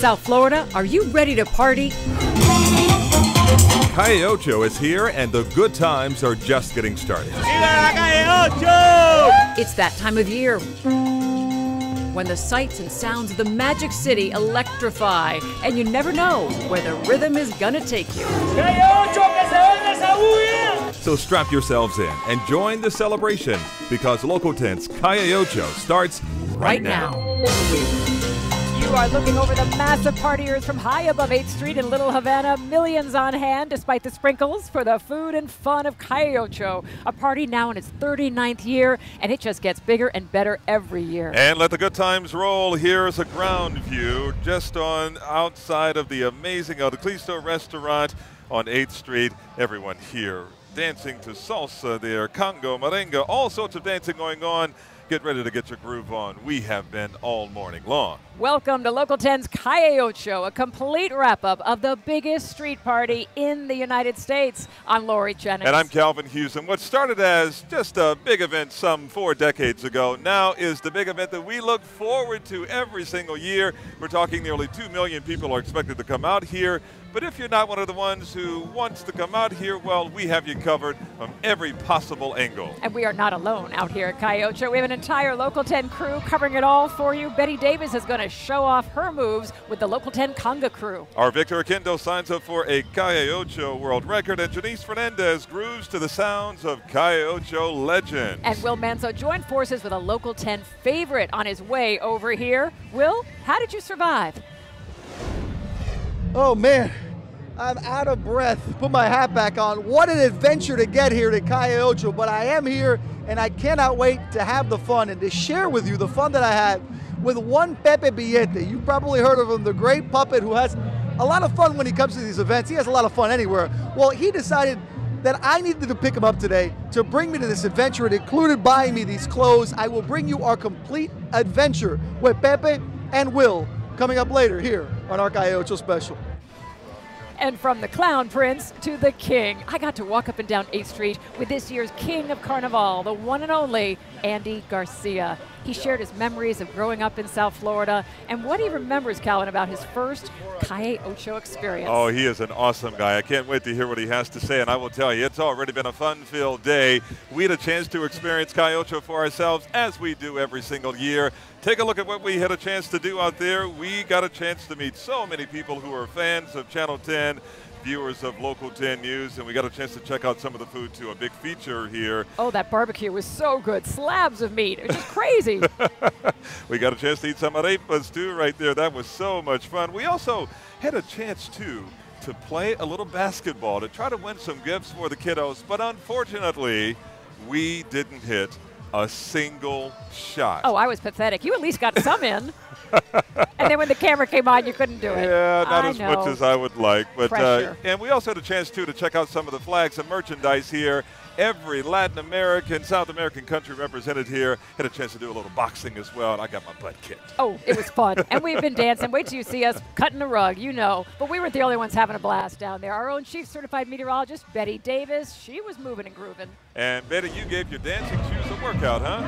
South Florida, are you ready to party? Calleocho is here, and the good times are just getting started. It's that time of year when the sights and sounds of the Magic City electrify, and you never know where the rhythm is gonna take you. So strap yourselves in and join the celebration, because Local 10's Calleocho starts right now. You are looking over the massive partiers from high above 8th Street in Little Havana. Millions on hand, despite the sprinkles, for the food and fun of Calleocho. A party now in its 39th year, and it just gets bigger and better every year. And let the good times roll. Here's a ground view just on outside of the amazing El Cristo restaurant on 8th Street. Everyone here dancing to salsa there, congo, merengue, all sorts of dancing going on. Get ready to get your groove on. We have been all morning long. Welcome to Local 10's Calleocho, a complete wrap-up of the biggest street party in the United States. I'm Lori Jennings. And I'm Calvin Hughes. And what started as just a big event some 4 decades ago now is the big event that we look forward to every single year. We're talking nearly 2 million people are expected to come out here. But if you're not one of the ones who wants to come out here, well, we have you covered from every possible angle. And we are not alone out here at Calleocho. We have an entire Local 10 crew covering it all for you. Betty Davis is going to show off her moves with the Local 10 conga crew. Our Victor Akendo signs up for a Calleocho world record, and Janice Fernandez grooves to the sounds of Calleocho legends. And Will Manso joined forces with a Local 10 favorite on his way over here. Will, how did you survive? Oh man, I'm out of breath. Put my hat back on. What an adventure to get here to Calleocho, but I am here and I cannot wait to have the fun and to share with you the fun that I had with one Pepe Billete. You've probably heard of him, the great puppet who has a lot of fun when he comes to these events. He has a lot of fun anywhere. Well, he decided that I needed to pick him up today to bring me to this adventure. It included buying me these clothes. I will bring you our complete adventure with Pepe and Will coming up later here on our Calleocho special. And from the Clown Prince to the King, I got to walk up and down 8th Street with this year's King of Carnival, the one and only Andy Garcia. He shared his memories of growing up in South Florida and what he remembers, Calvin, about his first Calleocho experience. Oh, he is an awesome guy. I can't wait to hear what he has to say, and I will tell you, it's already been a fun-filled day. We had a chance to experience Calleocho for ourselves, as we do every single year. Take a look at what we had a chance to do out there. We got a chance to meet so many people who are fans of Channel 10, viewers of Local 10 News, and we got a chance to check out some of the food too. A big feature here. Oh, that barbecue was so good. Slabs of meat. It was just crazy. We got a chance to eat some arepas too right there. That was so much fun. We also had a chance too to play a little basketball to try to win some gifts for the kiddos, but unfortunately, we didn't hit a single shot. Oh, I was pathetic. You at least got some in. And then when the camera came on, you couldn't do it. Yeah, not as much as I would like. But and we also had a chance, too, to check out some of the flags and merchandise here. Every Latin American, South American country represented here. Had a chance to do a little boxing as well, and I got my butt kicked. Oh, it was fun. And we've been dancing. Wait till you see us cutting a rug, you know. But we weren't the only ones having a blast down there. Our own chief certified meteorologist, Betty Davis, she was moving and grooving. And Betty, you gave your dancing shoes a workout, huh?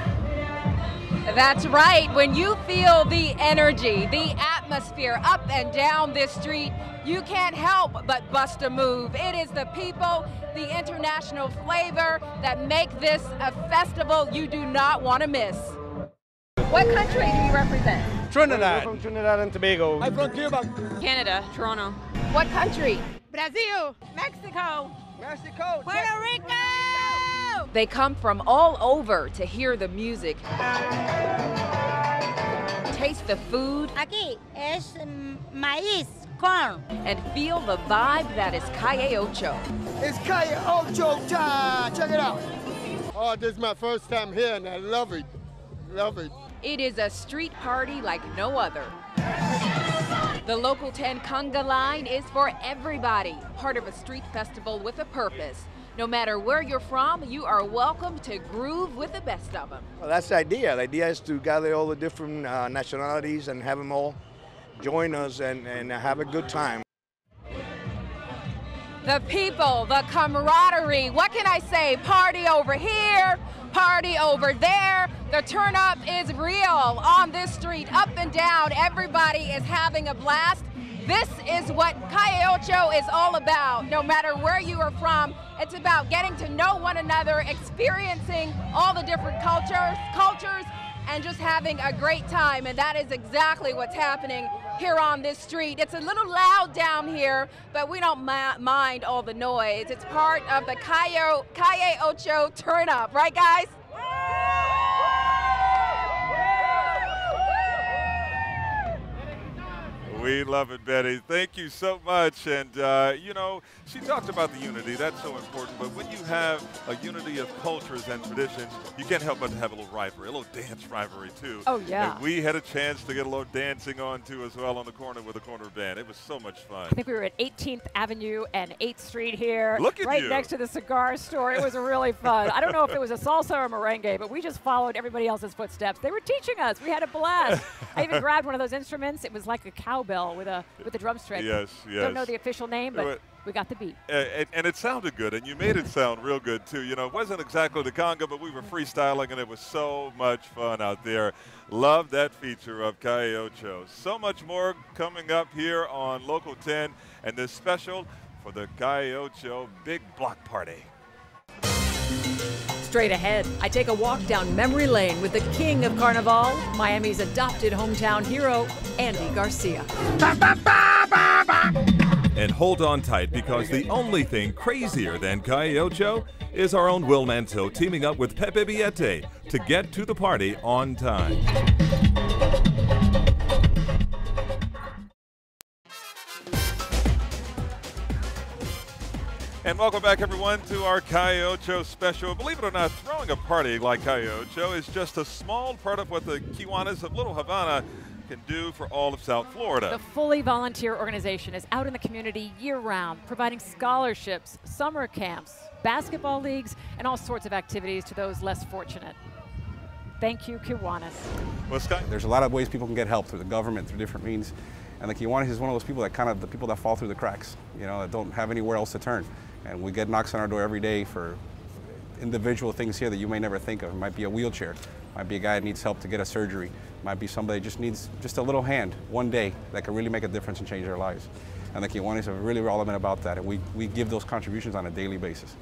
That's right. When you feel the energy, the atmosphere up and down this street, you can't help but bust a move. It is the people, the international flavor that make this a festival you do not want to miss. What country do you represent? Trinidad. I'm from Trinidad and Tobago. I'm from Cuba. Canada, Toronto. What country? Brazil. Mexico. Mexico. Puerto Rico. They come from all over to hear the music, taste the food, Aquí es maíz, corn, and feel the vibe that is Calleocho. It's Calleocho time. Check it out. Oh, this is my first time here, and I love it. Love it. It is a street party like no other. The Local 10 conga line is for everybody, part of a street festival with a purpose. No matter where you're from, you are welcome to groove with the best of them. Well, that's the idea. The idea is to gather all the different nationalities and have them all join us and have a good time. The people, the camaraderie, what can I say? Party over here, party over there, The turn up is real on this street, up and down. Everybody is having a blast. This is what Calle Ocho is all about. No matter where you are from, it's about getting to know one another, experiencing all the different cultures, and just having a great time. And that is exactly what's happening here on this street. It's a little loud down here, but we don't mind all the noise. It's part of the Calle Ocho turn up, right guys? We love it, Betty. Thank you so much. And, you know, she talked about the unity. That's so important. But when you have a unity of cultures and traditions, you can't help but to have a little rivalry, a little dance rivalry, too. Oh, yeah. And we had a chance to get a little dancing on, too, as well on the corner with the corner band. It was so much fun. I think we were at 18th Avenue and 8th Street here. Look at right you. next to the cigar store. It was really fun. I don't know if it was a salsa or merengue, but we just followed everybody else's footsteps. They were teaching us. We had a blast. I even grabbed one of those instruments. It was like a cowbell with a drumstick. Yes, yes. Don't know the official name, but we got the beat. And it sounded good, and you made it sound real good, too. You know, it wasn't exactly the conga, but we were freestyling, and it was so much fun out there. Love that feature of Calle Ocho. So much more coming up here on Local 10, and this special for the Calle Ocho Big Block Party. Straight ahead, I take a walk down memory lane with the king of Carnival, Miami's adopted hometown hero, Andy Garcia. And hold on tight, because the only thing crazier than Calle Ocho is our own Will Manso teaming up with Pepe Biete to get to the party on time. And welcome back, everyone, to our Calle Ocho special. Believe it or not, throwing a party like Calle Ocho is just a small part of what the Kiwanis of Little Havana can do for all of South Florida. The fully volunteer organization is out in the community year-round, providing scholarships, summer camps, basketball leagues, and all sorts of activities to those less fortunate. Thank you, Kiwanis. Well, Scott? There's a lot of ways people can get help through the government, through different means. And the Kiwanis is one of those people that the people that fall through the cracks, you know, that don't have anywhere else to turn. And we get knocks on our door every day for individual things here that you may never think of. It might be a wheelchair, might be a guy that needs help to get a surgery, might be somebody that just needs just a little hand one day that can really make a difference and change their lives. And the Kiwanis are really relevant about that, and we give those contributions on a daily basis.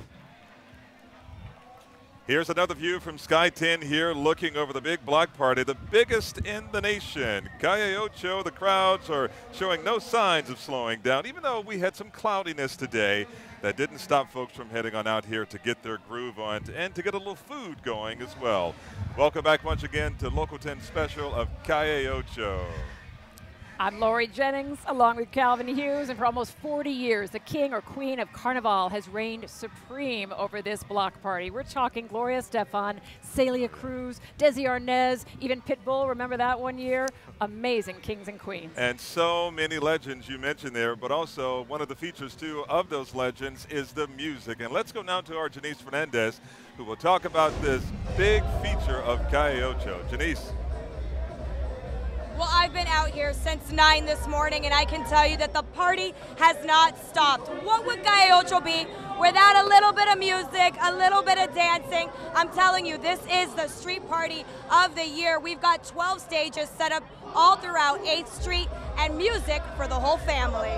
Here's another view from Sky 10 here, looking over the big block party, the biggest in the nation. Calle Ocho, the crowds are showing no signs of slowing down, even though we had some cloudiness today. That didn't stop folks from heading on out here to get their groove on and to get a little food going as well. Welcome back once again to Local 10 special of Calle Ocho. I'm Lori Jennings, along with Calvin Hughes, and for almost 40 years, the king or queen of Carnival has reigned supreme over this block party. We're talking Gloria Estefan, Celia Cruz, Desi Arnaz, even Pitbull, remember that one year? Amazing kings and queens. And so many legends you mentioned there, but also one of the features, too, of those legends is the music. And let's go now to our Janice Fernandez, who will talk about this big feature of Calle Ocho. Janice. Well, I've been out here since 9 this morning, and I can tell you that the party has not stopped. What would Calle Ocho be without a little bit of music, a little bit of dancing? I'm telling you, this is the street party of the year. We've got 12 stages set up all throughout 8th Street and music for the whole family.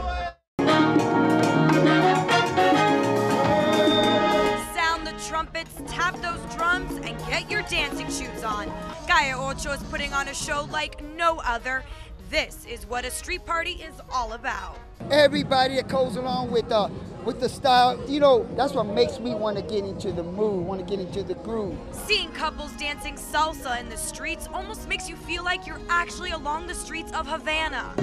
Sound the trumpets, tap those drums, and get your dancing shoes on. Calle Ocho is putting on a show like no other. This is what a street party is all about. Everybody that goes along with the style, you know, that's what makes me want to get into the mood, want to get into the groove. Seeing couples dancing salsa in the streets almost makes you feel like you're actually along the streets of Havana.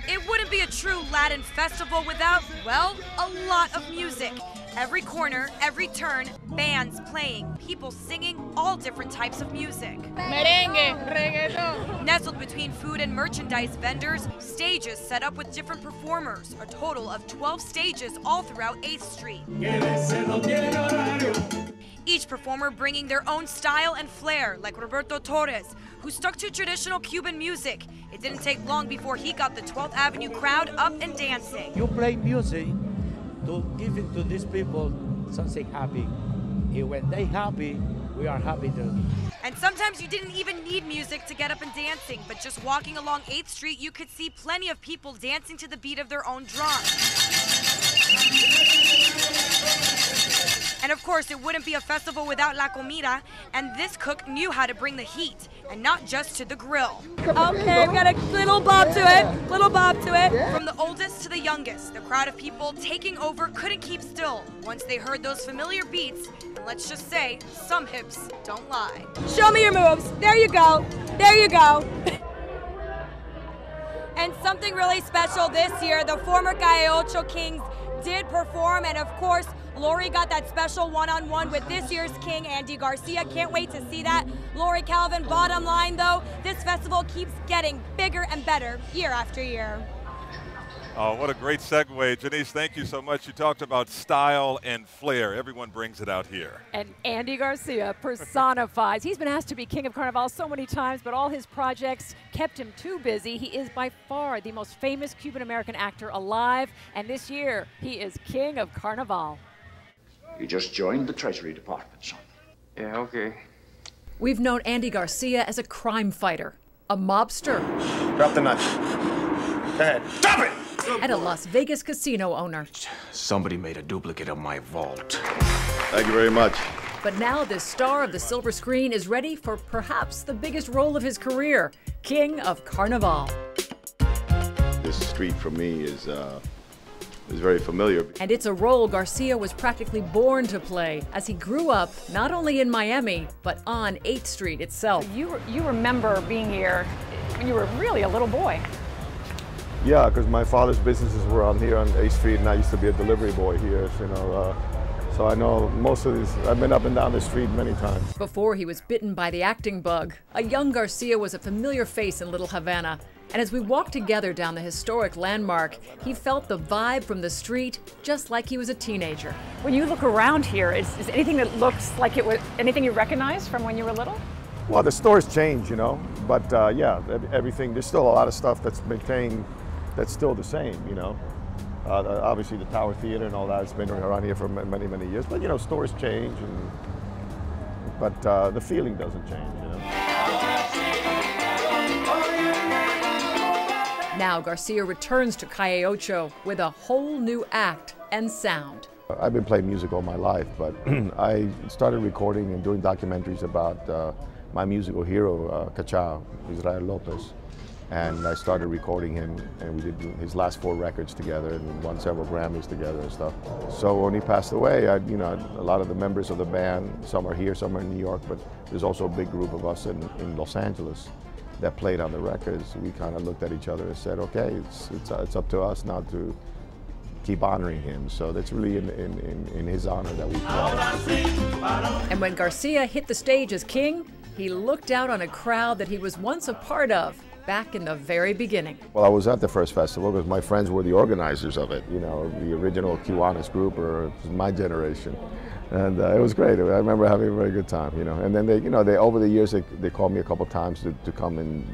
It wouldn't be a true Latin festival without, well, a lot of music. Every corner, every turn, bands playing, people singing all different types of music. Merengue, reggaeton. Nestled between food and merchandise vendors, stages set up with different performers, a total of 12 stages all throughout 8th Street. Each performer bringing their own style and flair, like Roberto Torres, who stuck to traditional Cuban music. It didn't take long before he got the 12th Avenue crowd up and dancing. You play music to give it to these people something happy. And when they happy, we are happy to. And sometimes you didn't even need music to get up and dancing, but just walking along 8th Street, you could see plenty of people dancing to the beat of their own drum. And of course, it wouldn't be a festival without la comida, and this cook knew how to bring the heat, and not just to the grill. Okay, we got a little bob to it, little bob to it. From the oldest to the youngest, the crowd of people taking over couldn't keep still once they heard those familiar beats, and let's just say, some hips don't lie. Show me your moves. There you go. There you go. And something really special this year, the former Calleocho Kings did perform, and of course, Lori got that special one-on-one with this year's king, Andy Garcia. Can't wait to see that. Lori Calvin, bottom line though, this festival keeps getting bigger and better year after year. Oh, what a great segue. Janice, thank you so much. You talked about style and flair. Everyone brings it out here. And Andy Garcia personifies. He's been asked to be King of Carnival so many times, but all his projects kept him too busy. He is by far the most famous Cuban-American actor alive, and this year he is King of Carnival. You just joined the Treasury Department, son. Yeah, okay. We've known Andy Garcia as a crime fighter, a mobster. Drop the knife. Go ahead. Stop it! And a Las Vegas casino owner. Somebody made a duplicate of my vault. Thank you very much. But now this star of the silver screen is ready for perhaps the biggest role of his career, King of Carnival. This street for me is very familiar. And it's a role Garcia was practically born to play as he grew up not only in Miami, but on 8th Street itself. You remember being here when you were really a little boy. Yeah, because my father's businesses were on here on 8th Street, and I used to be a delivery boy here, you know. So I know most of these. I've been up and down the street many times. Before he was bitten by the acting bug, a young Garcia was a familiar face in Little Havana. And as we walked together down the historic landmark, he felt the vibe from the street just like he was a teenager. When you look around here, is anything that looks like it was anything you recognize from when you were little? Well, the stores change, you know, but yeah, everything. There's still a lot of stuff that's maintained that's still the same, you know. Obviously, the Tower Theater and all that has been around here for many, many years. But you know, stores change, but the feeling doesn't change, you know. Now Garcia returns to Calleocho with a whole new act and sound. I've been playing music all my life, but I started recording and doing documentaries about my musical hero, Cachao, Israel Lopez. And I started recording him, and we did his last 4 records together and won several Grammys together and stuff. So when he passed away, you know, a lot of the members of the band, some are here, some are in New York, but there's also a big group of us in Los Angeles that played on the records. We kind of looked at each other and said, okay, it's up to us now to keep honoring him. So that's really in his honor that we play. And when Garcia hit the stage as king, he looked out on a crowd that he was once a part of back in the very beginning. Well, I was at the first festival because my friends were the organizers of it, you know, the original Kiwanis group, or my generation. And it was great. I remember having a very good time, you know. And then they over the years, they called me a couple times to come and,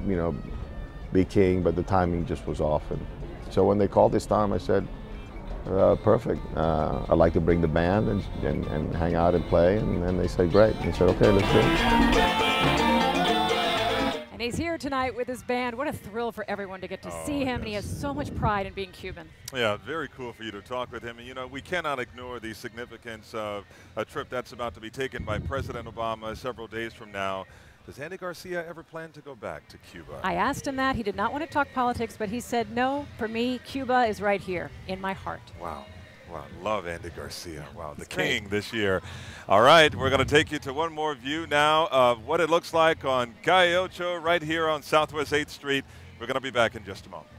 you know, be king, but the timing just was off. And so when they called this time, I said, perfect. I'd like to bring the band and hang out and play. And then they said, great. And I said, okay, let's do it. And he's here tonight with his band. What a thrill for everyone to get to see him, and he has so much pride in being Cuban. Yeah, very cool for you to talk with him. And, you know, we cannot ignore the significance of a trip that's about to be taken by President Obama several days from now. Does Andy Garcia ever plan to go back to Cuba? I asked him that. He did not want to talk politics, but he said, no, for me, Cuba is right here in my heart. Wow. Wow, love Andy Garcia. Wow, the king this year. All right, we're going to take you to one more view now of what it looks like on Calleocho right here on Southwest 8th Street. We're going to be back in just a moment.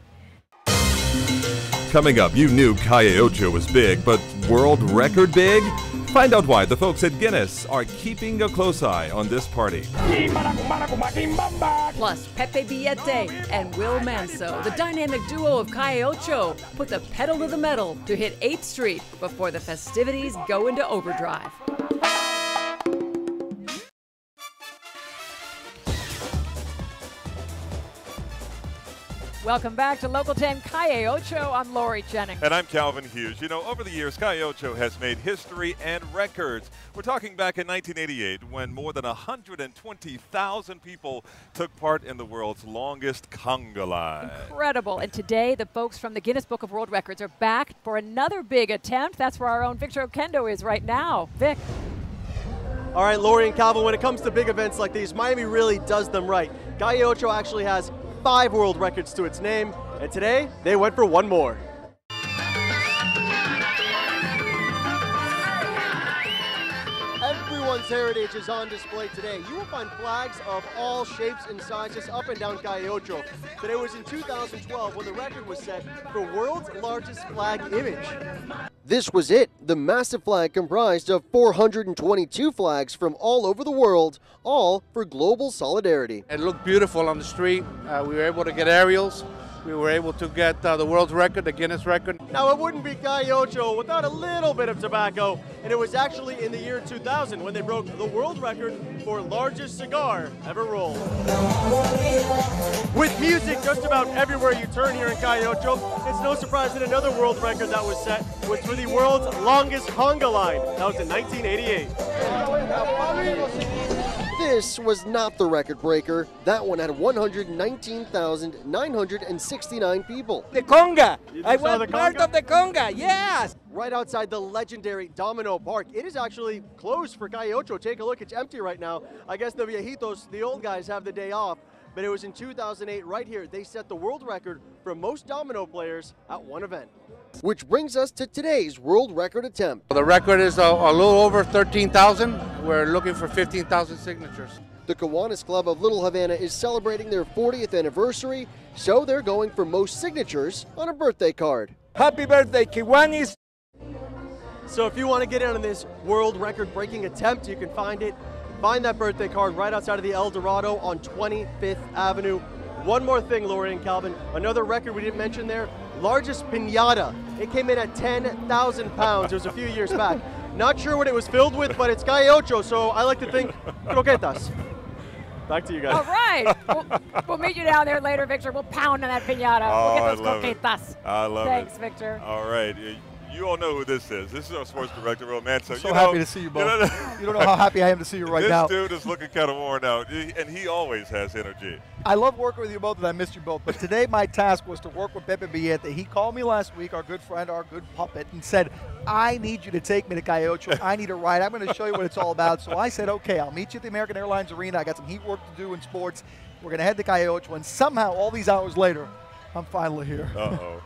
Coming up, you knew Calleocho was big, but world record big? Find out why the folks at Guinness are keeping a close eye on this party. Plus, Pepe Billete and Will Manso, the dynamic duo of Calleocho, put the pedal to the metal to hit 8th Street before the festivities go into overdrive. Welcome back to Local 10 Calle Ocho. I'm Lori Jennings. And I'm Calvin Hughes. You know, over the years, Calle Ocho has made history and records. We're talking back in 1988 when more than 120,000 people took part in the world's longest conga line. Incredible. And today, the folks from the Guinness Book of World Records are back for another big attempt. That's where our own Victor Oquendo is right now. Vic. All right, Lori and Calvin, when it comes to big events like these, Miami really does them right. Calle Ocho actually has 5 world records to its name, and today they went for one more. Everyone's heritage is on display today. You will find flags of all shapes and sizes up and down Calle Ocho. But it was in 2012 when the record was set for world's largest flag image. This was it. The massive flag comprised of 422 flags from all over the world, all for global solidarity. It looked beautiful on the street. We were able to get aerials. We were able to get the world's record, the Guinness record. Now, it wouldn't be Calle Ocho without a little bit of tobacco, and it was actually in the year 2000 when they broke the world record for largest cigar ever rolled. With music just about everywhere you turn here in Calle Ocho, it's no surprise that another world record that was set was for the world's longest conga line. That was in 1988. This was not the record breaker. That one had 119,969 people. The conga! I was part of the conga, yes! Right outside the legendary Domino Park. It is actually closed for Calle Ocho. Take a look, it's empty right now. I guess the viejitos, the old guys, have the day off. But it was in 2008 right here. They set the world record for most domino players at one event. Which brings us to today's world record attempt. The record is a little over 13,000. We're looking for 15,000 signatures. The Kiwanis Club of Little Havana is celebrating their 40th anniversary, so they're going for most signatures on a birthday card. Happy birthday, Kiwanis! So if you want to get in on this world record breaking attempt, you can find it. Find that birthday card right outside of the El Dorado on 25th Avenue. One more thing, Lori and Calvin, another record we didn't mention there, largest piñata. It came in at 10,000 pounds. It was a few years back. Not sure what it was filled with, but it's Calle Ocho, so I like to think croquetas. Back to you guys. All right. We'll meet you down there later, Victor. We'll pound on that piñata. Oh, we'll get those I love croquetas. It. I love Thanks, it. Victor. All right. You all know who this is. This is our sports director, Romanzo. I'm so happy to see you both. You don't know how happy I am to see you right now. This dude is looking kind of worn out, and he always has energy. I love working with you both, and I missed you both. But today my task was to work with Pepe Villete. He called me last week, our good friend, our good puppet, and said, I need you to take me to Calle Ocho. I need a ride. I'm going to show you what it's all about. So I said, okay, I'll meet you at the American Airlines Arena. I got some heat work to do in sports. We're going to head to Calle Ocho, and somehow, all these hours later, I'm finally here. Uh-oh.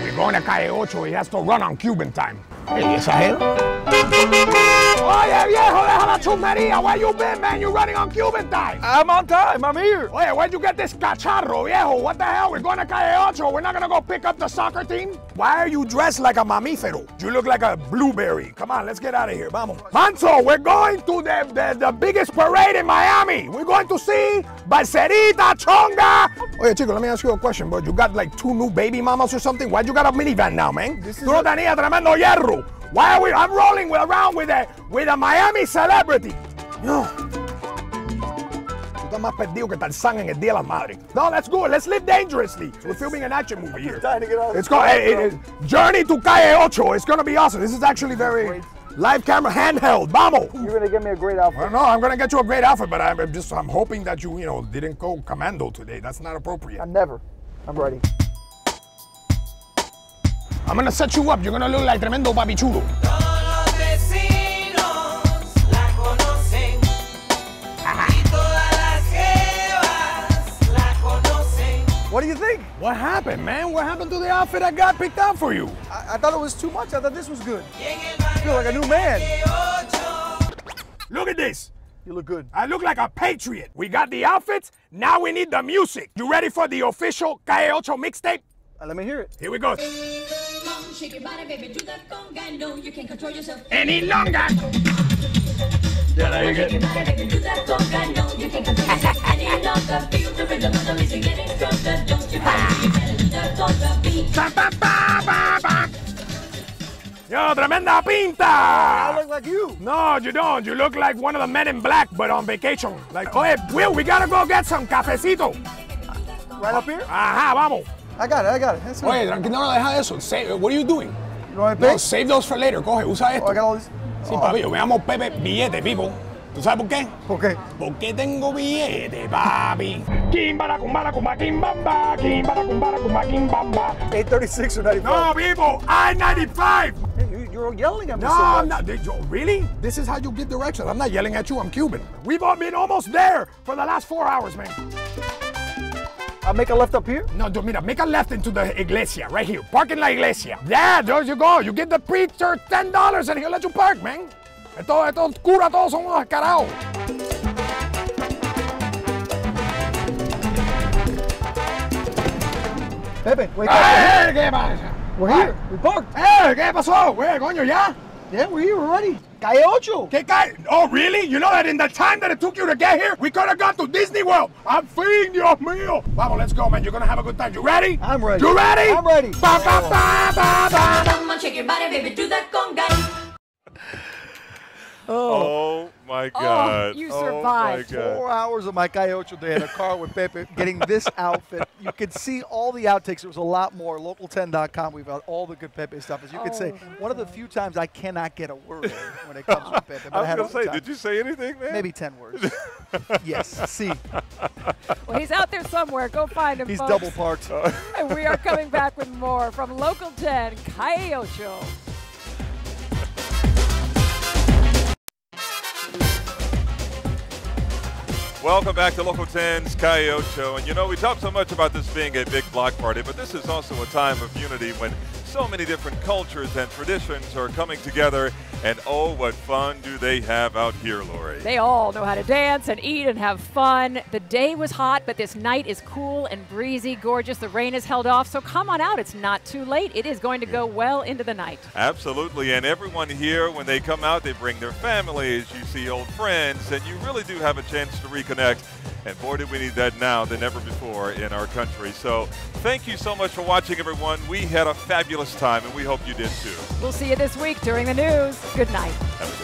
We're going to Calle Ocho. He has to run on Cuban time. Hey, ¿es a él? Oye, viejo, deja la chumería. Where you been, man? You running on Cuban time. I'm on time. I'm here. Oye, where'd you get this cacharro, viejo? What the hell? We're going to Calle Ocho. We're not going to go pick up the soccer team? Why are you dressed like a mamífero? You look like a blueberry. Come on, let's get out of here. Vamos. Manso, we're going to the biggest parade in Miami. We're going to see Balserita Chonga. Oye, chico, let me ask you a question, bro. You got like 2 new baby mamas or something? Why'd you got a minivan now, man? Tú no tenías tremendo hierro. Why are we? I'm rolling around with a Miami celebrity. No. Tú estás más perdido que Tarzán en el Día de las Madres. No, let's go. Let's live dangerously. We're filming an action movie here. It's called Journey to Calle Ocho. It's going to be awesome. This is actually very live camera handheld. Vamos. You're going to get me a great outfit. Well, no, I'm going to get you a great outfit, but I'm hoping that you didn't go commando today. That's not appropriate. I'm ready. I'm gonna set you up. You're gonna look like tremendo papi chulo. What do you think? What happened, man? What happened to the outfit I got picked out for you? I thought it was too much. I thought this was good. I feel like a new man. Look at this. You look good. I look like a patriot. We got the outfits. Now we need the music. You ready for the official Calle Ocho mixtape? Let me hear it. Here we go. Shake your body, baby, do that conga. No, you can't control yourself any longer. Yeah, there you go. Shake your body, baby, do that conga. No, you can't control yourself any longer. Feel the rhythm of the music getting stronger. Don't you better do that conga beat. Yo, tremenda pinta! I look like you. No, you don't. You look like one of the men in black, but on vacation. Like, oye, Will, we gotta go get some cafecito. Right up here? Ajá, vamos. I got it. That's good. Oye, tranquilo, no, deja eso. What are you doing? You want to pay? No, save those for later. Coge, usa esto. Oh, I got all these. Sí, papi, yo me llamo Pepe Billete, people. ¿Tú sabes por qué? ¿Por qué? Porque tengo billete, papi. Kimbara, kumbara, kumba, kimbamba. Kimbara, kumbara, kumba, kimbamba. 836 or 95? No, people, I-95. Hey, you're yelling at me No, so much. I'm not. Really? This is how you get directions. I'm not yelling at you. I'm Cuban. We've all been almost there for the last 4 hours, man. I'll make a left up here? No, mira, make a left into the iglesia, right here. Park in la iglesia. Yeah, there you go. You give the preacher $10 and he'll let you park, man. Estos curas todos son unos descarados. Pepe, wait. ¡Eh, qué pasa! We're here. We parked. ¿Qué pasó? Güey, coño, ya. Yeah, we're here. We're ready. Calle Ocho. ¿Qué calle? Oh, really? You know that in the time that it took you to get here, we could have gone to Disney World. I'm fin, Dios mío. Vamos, let's go, man. You're going to have a good time. You ready? I'm ready. You ready? I'm ready. Ba, ba, ba, ba, ba. Come on, shake your body, baby, do that conga. Oh my God. You Oh survived. my God. 4 hours of my Calle Ocho day in a car with Pepe getting this outfit. You could see all the outtakes. There was a lot more. Local10.com. We've got all the good Pepe stuff. As you can say, one of the few times I cannot get a word in when it comes to Pepe. But I was going to say, time. did you say anything, man? Maybe 10 words. Yes. See. Well, he's out there somewhere. Go find him, He's folks. double parked. And we are coming back with more from Local 10, Calle Ocho. Welcome back to Local 10's Calle Ocho. And you know, we talk so much about this being a big block party, but this is also a time of unity when so many different cultures and traditions are coming together. And oh, what fun do they have out here, Lori? They all know how to dance and eat and have fun. The day was hot, but this night is cool and breezy, gorgeous. The rain is held off, so come on out. It's not too late. It is going to go well into the night. Absolutely, and everyone here, when they come out, they bring their families, you see old friends, and you really do have a chance to reconnect. And boy, do we need that now than ever before in our country. So thank you so much for watching, everyone. We had a fabulous time, and we hope you did too. We'll see you this week during the news. Good night. Have a good